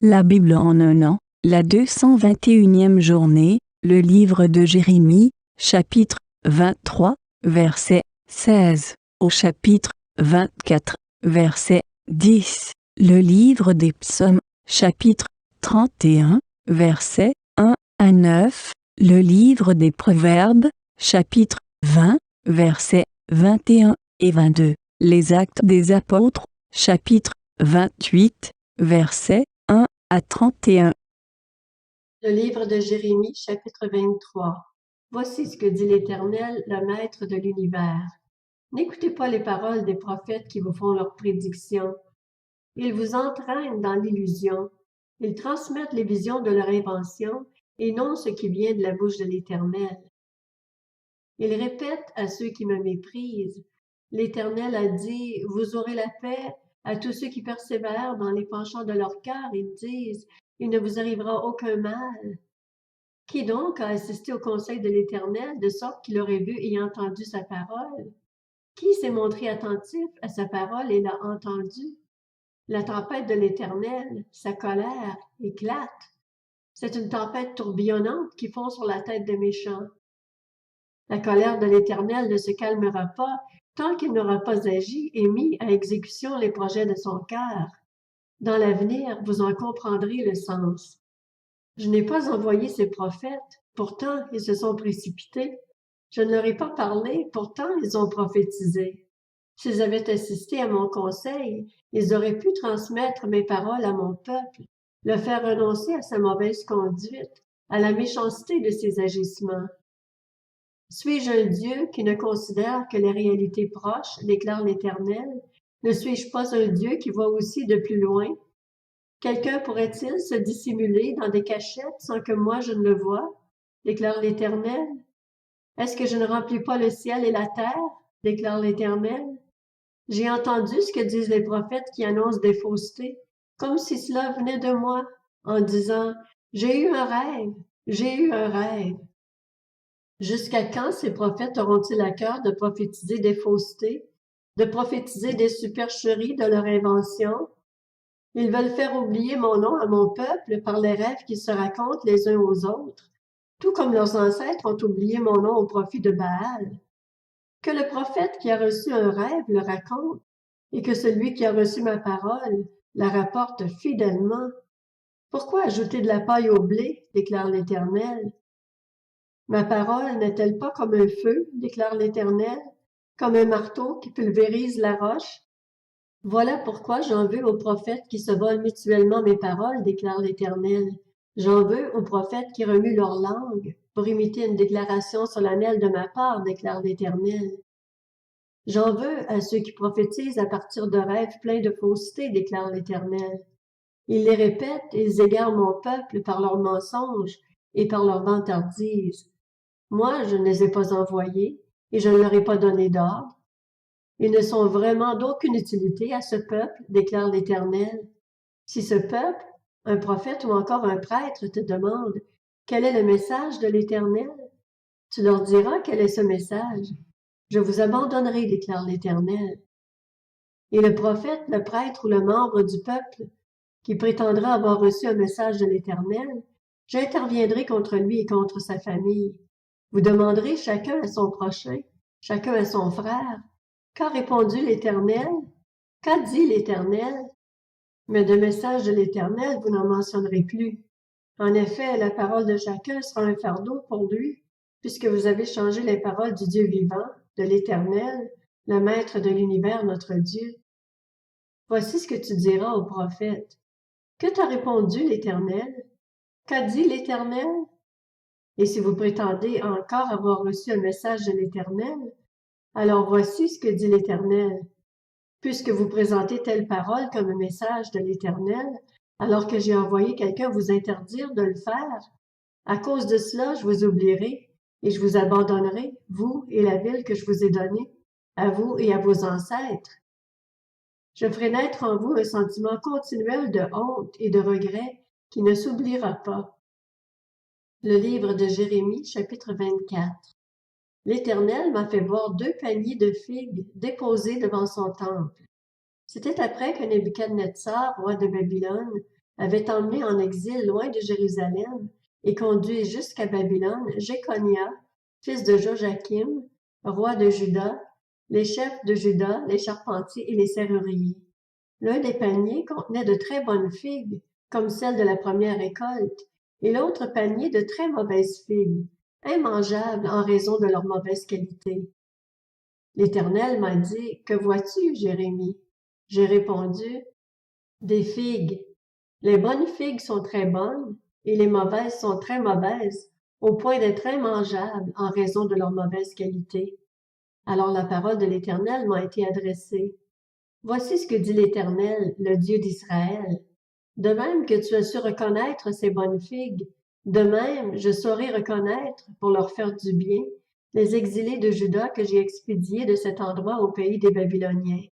La Bible en un an, la 221e journée, le livre de Jérémie, chapitre 23, verset 16, au chapitre 24, verset 10, le livre des psaumes, chapitre 31, verset 1 à 9, le livre des proverbes, chapitre 20, versets 21 et 22, les actes des apôtres, chapitre 28, versets 1 à 31. Le livre de Jérémie, chapitre 23. Voici ce que dit l'Éternel, le Maître de l'univers. N'écoutez pas les paroles des prophètes qui vous font leurs prédictions. Ils vous entraînent dans l'illusion. Ils transmettent les visions de leur invention et non ce qui vient de la bouche de l'Éternel. Ils répètent à ceux qui me méprisent. L'Éternel a dit, vous aurez la paix. À tous ceux qui persévèrent dans les penchants de leur cœur, ils disent, il ne vous arrivera aucun mal. Qui donc a assisté au conseil de l'Éternel, de sorte qu'il aurait vu et entendu sa parole? Qui s'est montré attentif à sa parole et l'a entendu? La tempête de l'Éternel, sa colère, éclate. C'est une tempête tourbillonnante qui fond sur la tête des méchants. La colère de l'Éternel ne se calmera pas tant qu'il n'aura pas agi et mis à exécution les projets de son cœur. Dans l'avenir, vous en comprendrez le sens. Je n'ai pas envoyé ces prophètes, pourtant ils se sont précipités. Je ne leur ai pas parlé, pourtant ils ont prophétisé. S'ils avaient assisté à mon conseil, ils auraient pu transmettre mes paroles à mon peuple, le faire renoncer à sa mauvaise conduite, à la méchanceté de ses agissements. Suis-je un Dieu qui ne considère que les réalités proches, déclare l'Éternel? Ne suis-je pas un Dieu qui voit aussi de plus loin? Quelqu'un pourrait-il se dissimuler dans des cachettes sans que moi je ne le voie? Déclare l'Éternel. Est-ce que je ne remplis pas le ciel et la terre? Déclare l'Éternel. J'ai entendu ce que disent les prophètes qui annoncent des faussetés, comme si cela venait de moi, en disant, j'ai eu un rêve, j'ai eu un rêve. Jusqu'à quand ces prophètes auront-ils à cœur de prophétiser des faussetés, de prophétiser des supercheries de leur invention? Ils veulent faire oublier mon nom à mon peuple par les rêves qu'ils se racontent les uns aux autres, tout comme leurs ancêtres ont oublié mon nom au profit de Baal. Que le prophète qui a reçu un rêve le raconte, et que celui qui a reçu ma parole la rapporte fidèlement. Pourquoi ajouter de la paille au blé, déclare l'Éternel? Ma parole n'est-elle pas comme un feu, déclare l'Éternel, comme un marteau qui pulvérise la roche? Voilà pourquoi j'en veux aux prophètes qui se volent mutuellement mes paroles, déclare l'Éternel. J'en veux aux prophètes qui remuent leur langue pour imiter une déclaration solennelle de ma part, déclare l'Éternel. J'en veux à ceux qui prophétisent à partir de rêves pleins de fausseté, déclare l'Éternel. Ils les répètent et ils égarent mon peuple par leurs mensonges et par leurs vantardises. Moi, je ne les ai pas envoyés et je ne leur ai pas donné d'ordre. Ils ne sont vraiment d'aucune utilité à ce peuple, déclare l'Éternel. Si ce peuple, un prophète ou encore un prêtre te demande quel est le message de l'Éternel, tu leur diras quel est ce message. Je vous abandonnerai, déclare l'Éternel. Et le prophète, le prêtre ou le membre du peuple qui prétendra avoir reçu un message de l'Éternel, j'interviendrai contre lui et contre sa famille. Vous demanderez chacun à son prochain, chacun à son frère. Qu'a répondu l'Éternel? Qu'a dit l'Éternel? Mais de message de l'Éternel, vous n'en mentionnerez plus. En effet, la parole de chacun sera un fardeau pour lui, puisque vous avez changé les paroles du Dieu vivant, de l'Éternel, le Maître de l'univers, notre Dieu. Voici ce que tu diras au prophète. Que t'a répondu l'Éternel? Qu'a dit l'Éternel? Et si vous prétendez encore avoir reçu un message de l'Éternel, alors voici ce que dit l'Éternel. Puisque vous présentez telle parole comme un message de l'Éternel, alors que j'ai envoyé quelqu'un vous interdire de le faire, à cause de cela, je vous oublierai et je vous abandonnerai, vous et la ville que je vous ai donnée, à vous et à vos ancêtres. Je ferai naître en vous un sentiment continuel de honte et de regret qui ne s'oubliera pas. Le livre de Jérémie, chapitre 24. L'Éternel m'a fait voir 2 paniers de figues déposés devant son temple. C'était après que Nebuchadnezzar, roi de Babylone, avait emmené en exil loin de Jérusalem et conduit jusqu'à Babylone Jéconia, fils de Joachim, roi de Juda, les chefs de Juda, les charpentiers et les serruriers. L'un des paniers contenait de très bonnes figues, comme celles de la première récolte, et l'autre panier de très mauvaises figues, immangeables en raison de leur mauvaise qualité. L'Éternel m'a dit, que vois-tu, Jérémie? J'ai répondu, des figues. Les bonnes figues sont très bonnes, et les mauvaises sont très mauvaises, au point d'être immangeables en raison de leur mauvaise qualité. Alors la parole de l'Éternel m'a été adressée. Voici ce que dit l'Éternel, le Dieu d'Israël. De même que tu as su reconnaître ces bonnes figues, de même je saurai reconnaître, pour leur faire du bien, les exilés de Juda que j'ai expédiés de cet endroit au pays des Babyloniens.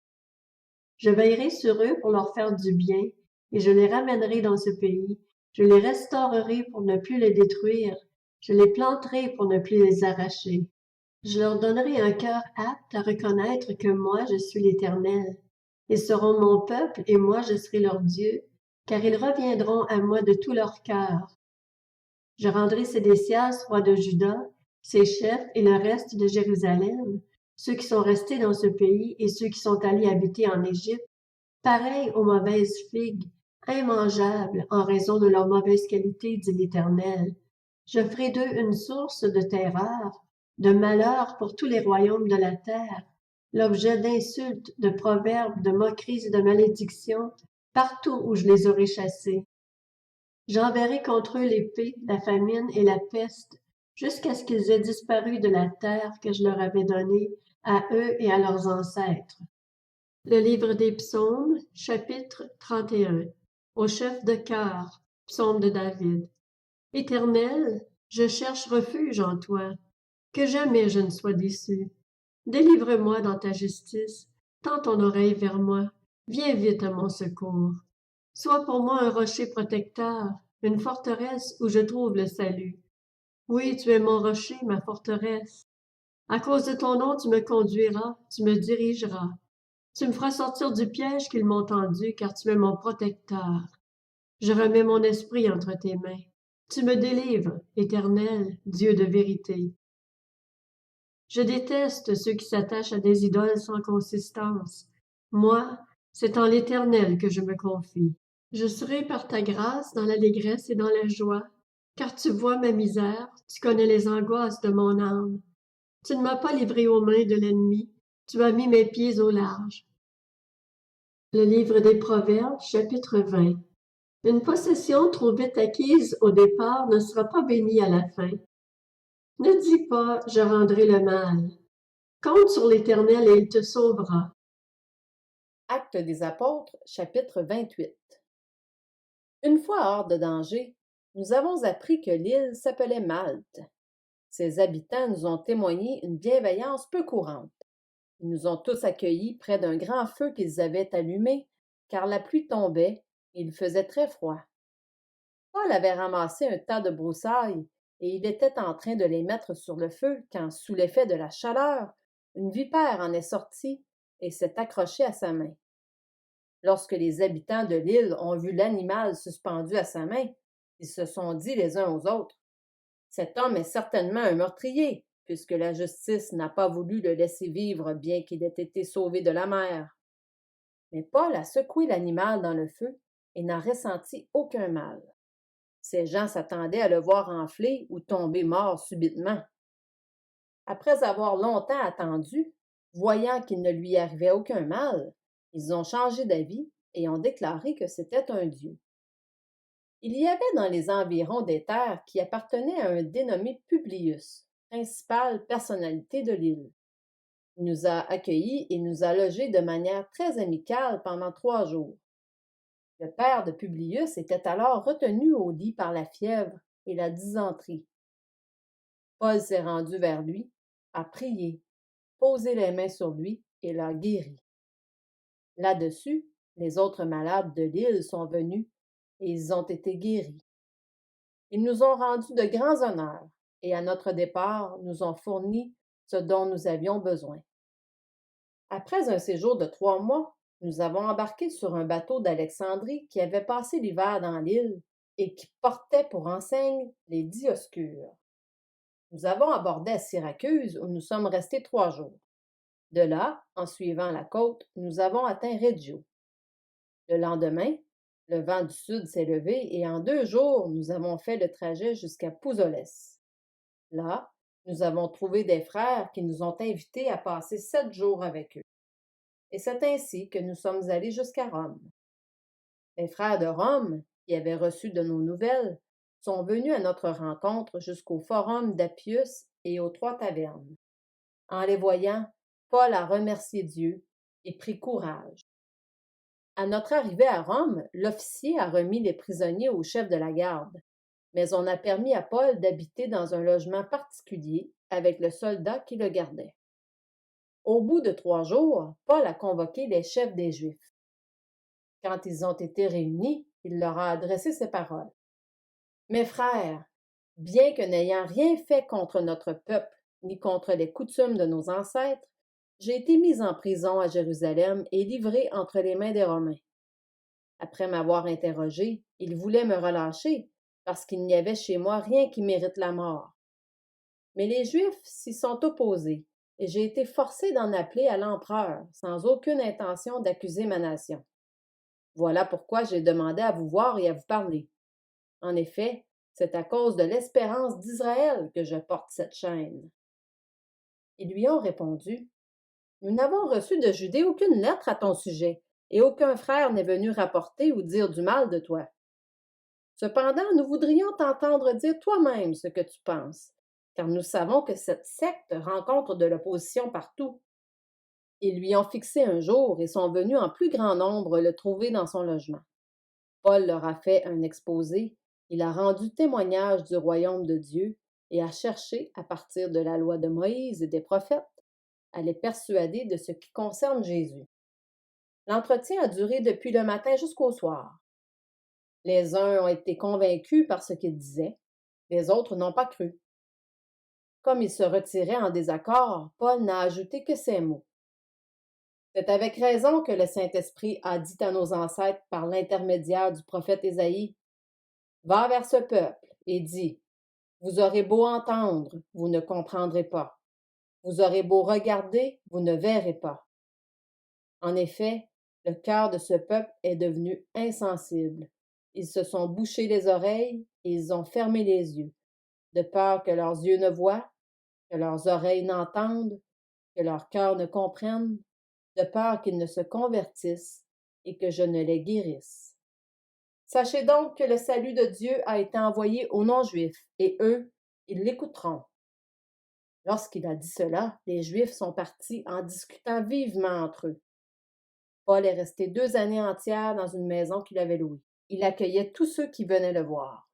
Je veillerai sur eux pour leur faire du bien, et je les ramènerai dans ce pays. Je les restaurerai pour ne plus les détruire. Je les planterai pour ne plus les arracher. Je leur donnerai un cœur apte à reconnaître que moi je suis l'Éternel. Ils seront mon peuple et moi je serai leur Dieu, car ils reviendront à moi de tout leur cœur. Je rendrai Sédécias, roi de Juda, ses chefs et le reste de Jérusalem, ceux qui sont restés dans ce pays et ceux qui sont allés habiter en Égypte, pareils aux mauvaises figues, immangeables en raison de leur mauvaise qualité, dit l'Éternel. Je ferai d'eux une source de terreur, de malheur pour tous les royaumes de la terre, l'objet d'insultes, de proverbes, de moqueries et de malédictions, partout où je les aurai chassés. J'enverrai contre eux l'épée, la famine et la peste, jusqu'à ce qu'ils aient disparu de la terre que je leur avais donnée, à eux et à leurs ancêtres. Le livre des psaumes, chapitre 31. Au chef de chœur, psaume de David. Éternel, je cherche refuge en toi, que jamais je ne sois déçu. Délivre-moi dans ta justice, tends ton oreille vers moi, viens vite à mon secours. Sois pour moi un rocher protecteur, une forteresse où je trouve le salut. Oui, tu es mon rocher, ma forteresse. À cause de ton nom, tu me conduiras, tu me dirigeras. Tu me feras sortir du piège qu'ils m'ont tendu, car tu es mon protecteur. Je remets mon esprit entre tes mains. Tu me délivres, Éternel, Dieu de vérité. Je déteste ceux qui s'attachent à des idoles sans consistance. Moi, c'est en l'Éternel que je me confie. Je serai par ta grâce dans l'allégresse et dans la joie, car tu vois ma misère, tu connais les angoisses de mon âme. Tu ne m'as pas livré aux mains de l'ennemi, tu as mis mes pieds au large. Le livre des Proverbes, chapitre 20. Une possession trop vite acquise au départ ne sera pas bénie à la fin. Ne dis pas, je rendrai le mal. Compte sur l'Éternel et il te sauvera. Actes des apôtres, chapitre 28. Une fois hors de danger, nous avons appris que l'île s'appelait Malte. Ses habitants nous ont témoigné une bienveillance peu courante. Ils nous ont tous accueillis près d'un grand feu qu'ils avaient allumé, car la pluie tombait et il faisait très froid. Paul avait ramassé un tas de broussailles et il était en train de les mettre sur le feu quand, sous l'effet de la chaleur, une vipère en est sortie et s'est accrochée à sa main. Lorsque les habitants de l'île ont vu l'animal suspendu à sa main, ils se sont dit les uns aux autres: « Cet homme est certainement un meurtrier, puisque la justice n'a pas voulu le laisser vivre bien qu'il ait été sauvé de la mer. » Mais Paul a secoué l'animal dans le feu et n'a ressenti aucun mal. Ces gens s'attendaient à le voir enfler ou tomber mort subitement. Après avoir longtemps attendu, voyant qu'il ne lui arrivait aucun mal, ils ont changé d'avis et ont déclaré que c'était un dieu. Il y avait dans les environs des terres qui appartenaient à un dénommé Publius, principale personnalité de l'île. Il nous a accueillis et nous a logés de manière très amicale pendant 3 jours. Le père de Publius était alors retenu au lit par la fièvre et la dysenterie. Paul s'est rendu vers lui, a prié, posé les mains sur lui et l'a guéri. Là-dessus, les autres malades de l'île sont venus et ils ont été guéris. Ils nous ont rendu de grands honneurs et à notre départ nous ont fourni ce dont nous avions besoin. Après un séjour de 3 mois, nous avons embarqué sur un bateau d'Alexandrie qui avait passé l'hiver dans l'île et qui portait pour enseigne les Dioscures. Nous avons abordé à Syracuse où nous sommes restés 3 jours. De là, en suivant la côte, nous avons atteint Reggio. Le lendemain, le vent du sud s'est levé et en 2 jours, nous avons fait le trajet jusqu'à Pouzoles. Là, nous avons trouvé des frères qui nous ont invités à passer 7 jours avec eux. Et c'est ainsi que nous sommes allés jusqu'à Rome. Les frères de Rome, qui avaient reçu de nos nouvelles, sont venus à notre rencontre jusqu'au forum d'Appius et aux 3 tavernes. En les voyant, Paul a remercié Dieu et pris courage. À notre arrivée à Rome, l'officier a remis les prisonniers au chef de la garde, mais on a permis à Paul d'habiter dans un logement particulier avec le soldat qui le gardait. Au bout de 3 jours, Paul a convoqué les chefs des Juifs. Quand ils ont été réunis, il leur a adressé ces paroles. « Mes frères, bien que n'ayant rien fait contre notre peuple ni contre les coutumes de nos ancêtres, j'ai été mis en prison à Jérusalem et livré entre les mains des Romains. Après m'avoir interrogé, ils voulaient me relâcher parce qu'il n'y avait chez moi rien qui mérite la mort. Mais les Juifs s'y sont opposés et j'ai été forcé d'en appeler à l'empereur sans aucune intention d'accuser ma nation. Voilà pourquoi j'ai demandé à vous voir et à vous parler. En effet, c'est à cause de l'espérance d'Israël que je porte cette chaîne. » Ils lui ont répondu, « Nous n'avons reçu de Judée aucune lettre à ton sujet, et aucun frère n'est venu rapporter ou dire du mal de toi. Cependant, nous voudrions t'entendre dire toi-même ce que tu penses, car nous savons que cette secte rencontre de l'opposition partout. » Ils lui ont fixé un jour et sont venus en plus grand nombre le trouver dans son logement. Paul leur a fait un exposé, il a rendu témoignage du royaume de Dieu et a cherché, à partir de la loi de Moïse et des prophètes, à les persuader de ce qui concerne Jésus. L'entretien a duré depuis le matin jusqu'au soir. Les uns ont été convaincus par ce qu'il disait, les autres n'ont pas cru. Comme ils se retiraient en désaccord, Paul n'a ajouté que ces mots. C'est avec raison que le Saint-Esprit a dit à nos ancêtres par l'intermédiaire du prophète Ésaïe, « Va vers ce peuple et dis, vous aurez beau entendre, vous ne comprendrez pas. Vous aurez beau regarder, vous ne verrez pas. » En effet, le cœur de ce peuple est devenu insensible. Ils se sont bouchés les oreilles et ils ont fermé les yeux, de peur que leurs yeux ne voient, que leurs oreilles n'entendent, que leur cœur ne comprenne, de peur qu'ils ne se convertissent et que je ne les guérisse. Sachez donc que le salut de Dieu a été envoyé aux non-juifs, et eux, ils l'écouteront. Lorsqu'il a dit cela, les Juifs sont partis en discutant vivement entre eux. Paul est resté 2 années entières dans une maison qu'il avait louée. Il accueillait tous ceux qui venaient le voir.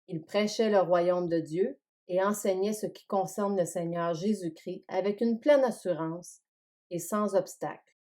Il prêchait le royaume de Dieu et enseignait ce qui concerne le Seigneur Jésus-Christ avec une pleine assurance et sans obstacle.